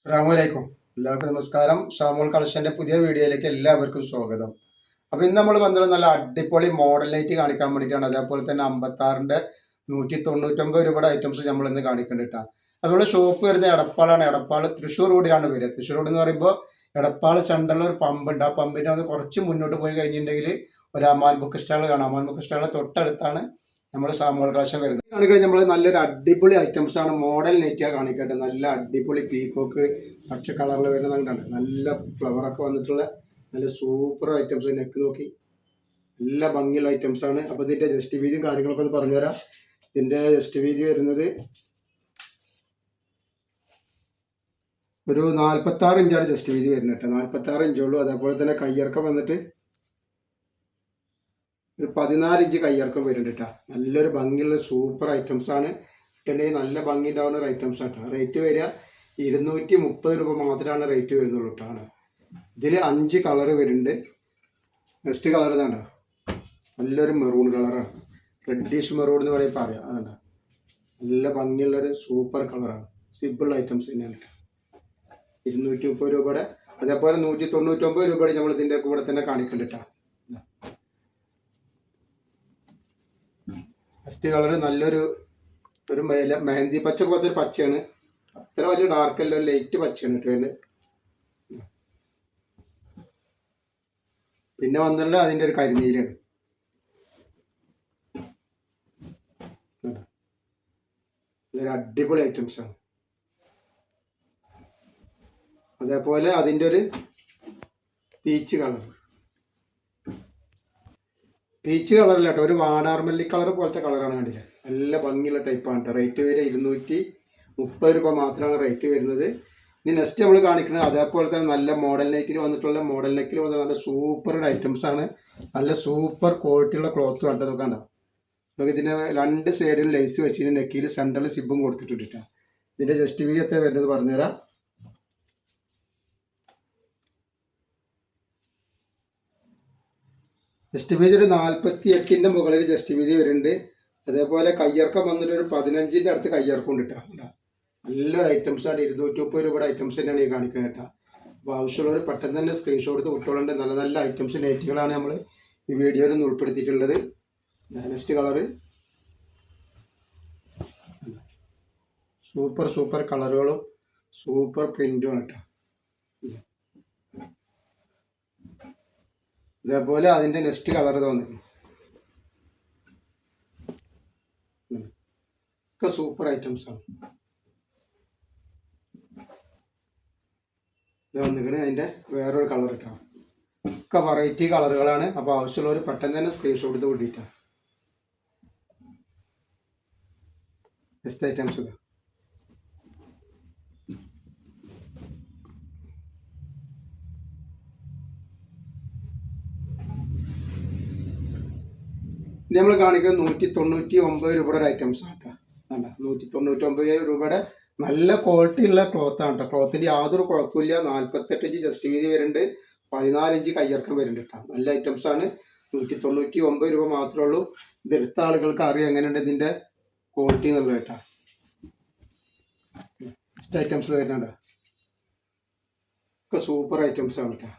അസ്സലാമലൈക്കും. എല്ലാവർക്കും നമസ്കാരം. ഷാമോൾ കളക്ഷന്റെ പുതിയ വീഡിയോയിലേക്ക് എല്ലാവർക്കും സ്വാഗതം. അപ്പൊ ഇന്ന് നമ്മൾ വന്നത് നല്ല അടിപൊളി മോഡൽ ലൈറ്റ് കാണിക്കാൻ വേണ്ടിയിട്ടാണ്. അതേപോലെ തന്നെ 56ന്റെ 199 രൂപയുടെ ഐറ്റംസ് നമ്മൾ ഇന്ന് കാണിക്കേണ്ടിട്ടാ. അതുപോലെ ഷോപ്പ് വരുന്നത് എടപ്പാളാണ്. എടപ്പാൾ തൃശ്ശൂർ റോഡിലാണ് വരിക. തൃശ്ശൂർ റോഡ് എന്ന് പറയുമ്പോൾ എടപ്പാൾ സെൻട്രലിൽ ഒരു പമ്പ് ഉണ്ട്. ആ പമ്പിന്റെ അത് കുറച്ച് മുന്നോട്ട് പോയി കഴിഞ്ഞിട്ടുണ്ടെങ്കിൽ ഒരു അമാൻ ബുക്ക് സ്റ്റാൾ കാണാം. അമാൻ ബുക്ക് സ്റ്റാളിന്റെ തൊട്ടടുത്താണ് നമ്മൾ ഷാമോൾ കളക്ഷൻ വരുന്നത്. കാണിക്കുന്നത് നമ്മൾ നല്ലൊരു അടിപൊളി ഐറ്റംസ് ആണ്. മോഡൽ നെറ്റാണ് കാണിക്കട്ടെ. നല്ല അടിപൊളി പീക്കോക്ക് പച്ച കളറിൽ വരുന്നതാണ്. നല്ല ഫ്ലവറൊക്കെ വന്നിട്ടുള്ള നല്ല സൂപ്പർ ഐറ്റംസ്. നെക്ക് നോക്കി നല്ല ഭംഗിയുള്ള ഐറ്റംസ് ആണ്. അപ്പോൾ ഇതിന്റെ ജസ്റ്റ് വീതിയും കാര്യങ്ങളൊക്കെ ഒന്ന് പറഞ്ഞുതരാം. ഇതിന്റെ ജസ്റ്റ് വീതി വരുന്നത് ഒരു 46 ഇഞ്ചാണ് ജസ്റ്റ് വീതി വരുന്നത് കേട്ടോ. 46 ഇഞ്ചുള്ളൂ. അതേപോലെ തന്നെ കയ്യിറക്കം വന്നിട്ട് ഒരു 14 ഇഞ്ച് കയ്യിറക്കം വരുന്നുണ്ട് കേട്ടോ. നല്ലൊരു ഭംഗിയുള്ള സൂപ്പർ ഐറ്റംസ് ആണ്. ഇട്ടുണ്ടെങ്കിൽ നല്ല ഭംഗി ഉണ്ടാവുന്ന ഒരു ഐറ്റംസ് ആട്ടോ. റേറ്റ് വരിക 230 രൂപ മാത്രമാണ് റേറ്റ് വരുന്നുള്ളൂ കേട്ടോ. ഇതിൽ 5 കളർ വരുന്നുണ്ട്. നെക്സ്റ്റ് കളർ ഇതാണ്ടോ, നല്ലൊരു മെറൂൺ കളറാണ്. റെഡിഷ് മെറൂൺ എന്ന് പറയുമ്പോൾ പറയാം. അതുണ്ടോ, നല്ല ഭംഗിയുള്ളൊരു സൂപ്പർ കളറാണ്. സിമ്പിൾ ഐറ്റംസ് തന്നെയാണ് കേട്ടോ. 230 രൂപയുടെ. അതേപോലെ 199 രൂപയുടെ നമ്മൾ ഇതിൻ്റെ കൂടെ തന്നെ കാണിക്കുന്നുണ്ട് കേട്ടോ. ഫസ്റ്റ് കളർ നല്ലൊരു മെഹന്തി പച്ച പോലത്തെ ഒരു പച്ചയാണ്. അത്ര വലിയ ഡാർക്ക് അല്ല, ഒരു ലൈറ്റ് പച്ചയാണ് കേട്ടോ അതിന്. പിന്നെ വന്നിട്ടുള്ള അതിൻ്റെ ഒരു കരിനീലാണ്. ഇതൊരു അടിപൊളി ഐറ്റംസ് ആണ്. അതേപോലെ അതിൻ്റെ ഒരു പീച്ച് കളർ. പീച്ച് കളറില്ല കേട്ടോ, ഒരു വാടാർമല്ലി കളർ പോലത്തെ കളറാണ്. കണ്ടില്ല, നല്ല ഭംഗിയുള്ള ടൈപ്പാണ് കേട്ടോ. റേറ്റ് വരെ 230 രൂപ മാത്രമാണ് റേറ്റ് വരുന്നത്. ഇനി നെക്സ്റ്റ് നമ്മൾ കാണിക്കുന്നത് അതേപോലെ തന്നെ നല്ല മോഡൽ നെക്കിൽ വന്നിട്ടുള്ള നല്ല സൂപ്പർ ഐറ്റംസ് ആണ്. നല്ല സൂപ്പർ ക്വാളിറ്റിയുള്ള ക്ലോത്ത് കണ്ടതൊക്കെ കണ്ടോ. നമുക്ക് ഇതിൻ്റെ 2 സൈഡിൽ ലേസ് വെച്ചിട്ട് നെക്കിൽ സെൻട്രൽ സിബും കൊടുത്തിട്ടുണ്ട് കേട്ടോ. ഇതിൻ്റെ ജസ്റ്റ് വീതി എത്ര വരുന്നത് പറഞ്ഞുതരാം. ജസ്റ്റ് വീതി ഒരു 48ന്റെ മുകളിൽ ജസ്റ്റ് വീതി വരുന്നുണ്ട്. അതേപോലെ കയ്യിറക്കം വന്നിട്ട് ഒരു 15ന്റെ അടുത്ത് കയ്യിറക്കം ഉണ്ട് കേട്ടോ. നല്ലൊരു ഐറ്റംസ് ആണ്. 230 രൂപയുടെ ഐറ്റംസ് തന്നെയാണ് ഈ കാണിക്കുന്നത് കേട്ടോ. അപ്പോൾ ആവശ്യമുള്ളവർ പെട്ടെന്ന് തന്നെ സ്ക്രീൻഷോട്ട് എടുത്ത് വിട്ടോളുണ്ട്. നല്ല നല്ല ഐറ്റംസ് നെറ്റുകളാണ് നമ്മൾ ഈ വീഡിയോയിൽ ഒന്ന് ഉൾപ്പെടുത്തിയിട്ടുള്ളത്. നെക്സ്റ്റ് കളറ് സൂപ്പർ കളറുകളും സൂപ്പർ പ്രിന്റുമാണ് കേട്ടോ. ഇതേപോലെ അതിൻ്റെ നെക്സ്റ്റ് കളർ തോന്നിക്കുന്നു. ഒക്കെ സൂപ്പർ ഐറ്റംസ് ആണ്. ഇത് വന്നിട്ട് അതിൻ്റെ വേറൊരു കളർ ഇട്ടാ. ഒക്കെ വെറൈറ്റി കളറുകളാണ്. അപ്പോൾ ആവശ്യമുള്ളവർ പെട്ടെന്ന് തന്നെ സ്ക്രീൻഷോട്ട് എടുത്ത് കൂട്ടിയിട്ടാ. നെക്സ്റ്റ് ഐറ്റംസ് ഇതാ. ഇത് നമ്മൾ കാണിക്കുന്നത് 199 രൂപയുടെ ഒരു ഐറ്റംസ് ആണ് കേട്ടോ. 199 രൂപയുടെ നല്ല ക്വാളിറ്റി ഉള്ള ക്ലോത്ത് ആണ് കേട്ടോ. ക്ലോത്തിന്റെ യാതൊരു കുഴപ്പമില്ല. 48 ഇഞ്ച് ജസ്റ്റ് വീതി വരുന്നുണ്ട്. 14 ഇഞ്ച് കയ്യിറക്കം വരുന്നുണ്ട് കേട്ടോ. നല്ല ഐറ്റംസ് ആണ്. 199 രൂപ മാത്രമേ ഉള്ളൂ. ഇത് എടുത്ത ആളുകൾക്ക് അറിയാം എങ്ങനെയുണ്ട് ഇതിന്റെ ക്വാളിറ്റി എന്നുള്ളത് കേട്ടോ. ഐറ്റംസ് വരുന്നുണ്ട്. ഒക്കെ സൂപ്പർ ഐറ്റംസ് ആണ് കേട്ടോ.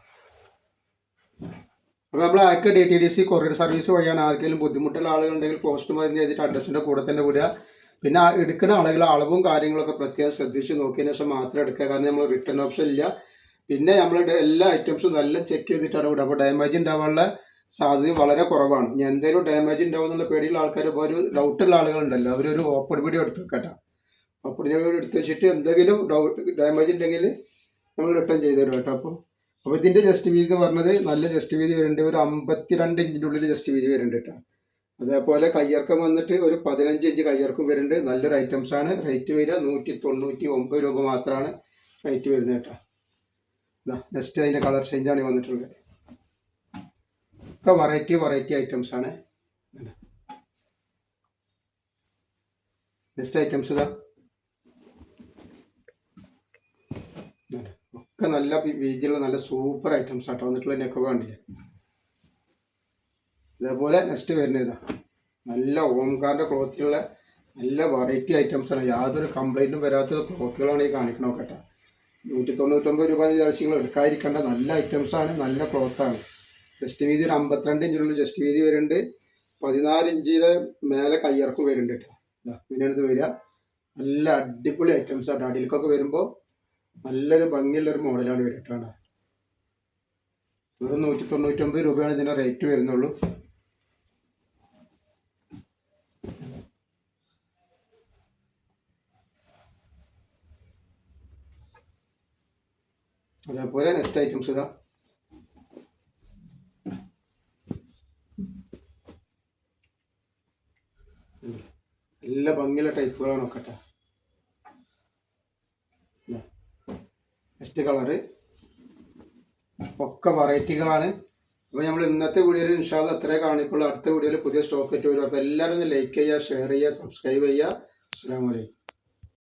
അപ്പോൾ നമ്മൾ ആർക്ക് DTDC കൊറിയർ സർവീസ് വഴിയാണ്. ആർക്കെങ്കിലും ബുദ്ധിമുട്ടുള്ള ആളുകളുണ്ടെങ്കിൽ പോസ്റ്റ് മതി ചെയ്തിട്ട് അഡ്രസ്സിൻ്റെ കൂടെ തന്നെ വിടുക. പിന്നെ എടുക്കുന്ന ആളുകൾ അളവും കാര്യങ്ങളൊക്കെ പ്രത്യേകം ശ്രദ്ധിച്ച് നോക്കിയതിന് ശേഷം മാത്രം എടുക്കുക. കാരണം നമ്മൾ റിട്ടേൺ ഓപ്ഷൻ ഇല്ല. പിന്നെ നമ്മൾ എല്ലാ ഐറ്റംസും നല്ല ചെക്ക് ചെയ്തിട്ടാണ് വിടുക. അപ്പോൾ ഡാമേജ് ഉണ്ടാവാനുള്ള സാധ്യത വളരെ കുറവാണ്. ഇനി എന്തെങ്കിലും ഡാമേജ് ഉണ്ടാവും എന്നുള്ള പേടിയുള്ള ആൾക്കാർ, ഇപ്പോൾ ഒരു ഡൗട്ടുള്ള ആളുകളുണ്ടല്ലോ, അവരൊരു ഓപ്പൺ വീഡിയോ എടുത്ത് വെക്കട്ടെ. ഓപ്പൺ വീഡിയോ എടുത്ത് വെച്ചിട്ട് എന്തെങ്കിലും ഡാമേജ് ഉണ്ടെങ്കിൽ നമ്മൾ റിട്ടേൺ ചെയ്ത് തരും കേട്ടോ. അപ്പോൾ ഇതിൻ്റെ ജസ്റ്റ് വീതി എന്ന് പറഞ്ഞത് നല്ല ജസ്റ്റ് വീതി വരുന്നുണ്ട്. ഒരു 52 ഇഞ്ചിൻ്റെ ഉള്ളിൽ ജസ്റ്റ് വീതി വരുന്നുണ്ട് കേട്ടോ. അതേപോലെ കയ്യിറക്കം വന്നിട്ട് ഒരു 15 ഇഞ്ച് കയ്യിറക്കം വരുന്നുണ്ട്. നല്ലൊരു ഐറ്റംസ് ആണ്. റേറ്റ് വരിക 199 രൂപ മാത്രമാണ് റേറ്റ് വരുന്നത് കേട്ടോ. ഇതാ നെക്സ്റ്റ് അതിൻ്റെ കളർ ചേഞ്ചാണ് വന്നിട്ടുള്ളത്. ഒക്കെ വെറൈറ്റി ഐറ്റംസ് ആണ്. നെക്സ്റ്റ് ഐറ്റംസ് ഇതാ. ഒക്കെ നല്ല വീതിയുള്ള നല്ല സൂപ്പർ ഐറ്റംസ് ആട്ടോ വന്നിട്ടുള്ള നെക്കൊക്കെ കണ്ടില്ലേ. ഇതേപോലെ നെക്സ്റ്റ് വരുന്നത് ഇതാ. നല്ല ഓംകാറിൻ്റെ ക്ലോത്തിലുള്ള നല്ല വെറൈറ്റി ഐറ്റംസ് ആണ്. യാതൊരു കംപ്ലൈൻറ്റും വരാത്ത ക്ലോത്തുകളാണ് ഈ കാണിക്കണ കേട്ടോ. 199 രൂപ ജേഴ്സികൾ എടുക്കാതിരിക്കേണ്ട നല്ല ഐറ്റംസാണ്, നല്ല ക്ലോത്താണ്. ചെസ്റ്റ് വീതി ഒരു 52 ഇഞ്ചിനുള്ള ചെസ്റ്റ് വീതി വരുന്നുണ്ട്. 14 ഇഞ്ചിലെ മേലെ കയ്യിറക്കും വരുന്നുണ്ട് കേട്ടോ. ഇങ്ങനെയാണ് ഇത് വരിക. നല്ല അടിപൊളി ഐറ്റംസ് ആണ്. അടിയിലേക്കൊക്കെ വരുമ്പോൾ നല്ലൊരു ഭംഗിയുള്ളൊരു മോഡലാണ് വരിട്ടാണ്. വെറും 199 രൂപയാണ് ഇതിൻ്റെ റേറ്റ് വരുന്നുള്ളൂ. അതേപോലെ നെക്സ്റ്റ് ഐറ്റംസ് ഇതാ, നല്ല ഭംഗിയുള്ള ടൈപ്പുകളാണ് ഒക്കെ കേട്ടോ. നെക്സ്റ്റ് കളറ് ഒക്കെ വെറൈറ്റികളാണ്. അപ്പോൾ നമ്മൾ ഇന്നത്തെ വീഡിയോയിൽ ഇൻഷാ അല്ലാഹ് അത്രേ കാണിക്കുള്ളൂ. അടുത്ത വീഡിയോയിൽ പുതിയ സ്റ്റോക്ക് ആയിട്ട് വരും. അപ്പോൾ എല്ലാവരും ഒന്ന് ലൈക്ക് ചെയ്യുക, ഷെയർ ചെയ്യുക, സബ്സ്ക്രൈബ് ചെയ്യുക. അസ്സലാമു അലൈക്കും.